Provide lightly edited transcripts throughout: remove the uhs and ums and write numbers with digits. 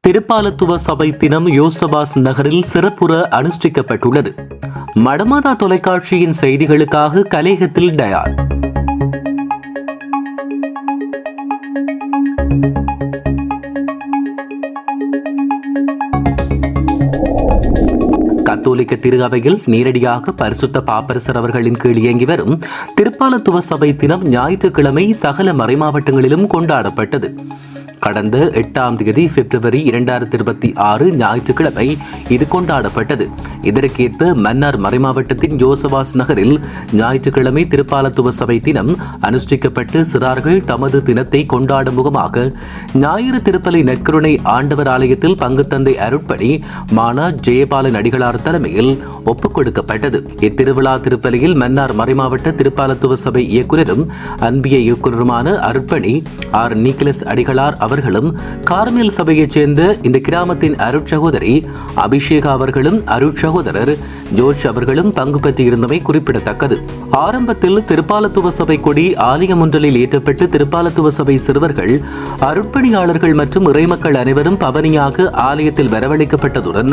திருப்பாலத்துவ சபை தினம் யோசபாஸ் நகரில் சிறப்புற அனுஷ்டிக்கப்பட்டுள்ளது. மடமாதா தொலைக்காட்சியின் செய்திகளுக்காக கலேகத்தில் டயார். கத்தோலிக்க திரு அவையில் நேரடியாக பரிசுத்த பாப்பரசர் அவர்களின் கீழ் இயங்கி வரும் திருப்பாலத்துவ சபை தினம் ஞாயிற்றுக்கிழமை சகல மறைமாவட்டங்களிலும் கொண்டாடப்பட்டது. கடந்த 8ஆம் தேதி பிப்ரவரி 2026 ஞாயிற்றுக்கிழமை இது கொண்டாடப்பட்டது. இதற்கேற்ப மன்னார் மறைமாவட்டத்தின் யோசபாஸ் நகரில் ஞாயிற்றுக்கிழமை திருப்பாலத்துவ சபை தினம் அனுஷ்டிக்கப்பட்டு சிறார்கள் தமது தினத்தை கொண்டாடும் முகமாக ஞாயிறு திருப்பலி நற்கருணை ஆண்டவர் ஆலயத்தில் பங்குத்தந்தை அருட்பணி மானா ஜெயபாலன் அடிகளார் தலைமையில் ஒப்புக் கொடுக்கப்பட்டது. இத்திருவிழா திருப்பலியில் மன்னார் மறைமாவட்ட திருப்பாலத்துவ சபை இயக்குநரும் அன்பிய இயக்குநருமான அருட்பணி ஆர் நிக்கலஸ் அடிகளார் அவர்களும் கார்மேல் சபையைச் சேர்ந்த இந்த கிராமத்தின் அருட்சகோதரி அபிஷேகா அவர்களும் அருட்சகோதரர் ஜோர்ஜ் அவர்களும் பங்கு பெற்றிருந்தமை குறிப்பிடத்தக்கது. ஆரம்பத்தில் திருப்பாலத்துவ சபை கொடி ஆலயம் ஒன்றில் ஏற்றப்பட்டு திருப்பாலத்துவ சபை சிறுவர்கள் அருட்பணியாளர்கள் மற்றும் இறைமக்கள் அனைவரும் பவனியாக ஆலயத்தில் வரவழைக்கப்பட்டதுடன்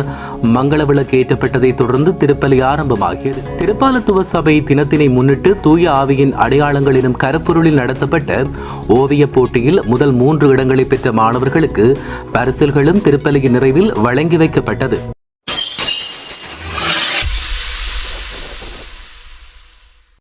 மங்கள விளக்கு ஏற்றப்பட்டதை தொடர்ந்து திருப்பலி ஆரம்பமாகியது. திருப்பாலத்துவ சபை தினத்தினை முன்னிட்டு தூய ஆவியின் அடையாளங்கள் எனும் கருப்பொருளில் நடத்தப்பட்ட ஓவிய போட்டியில் முதல் 3 இடங்களை பெற்ற மாணவர்களுக்கு பரிசில்களும் திருப்பலியின் நிறைவில் வழங்கி வைக்கப்பட்டது.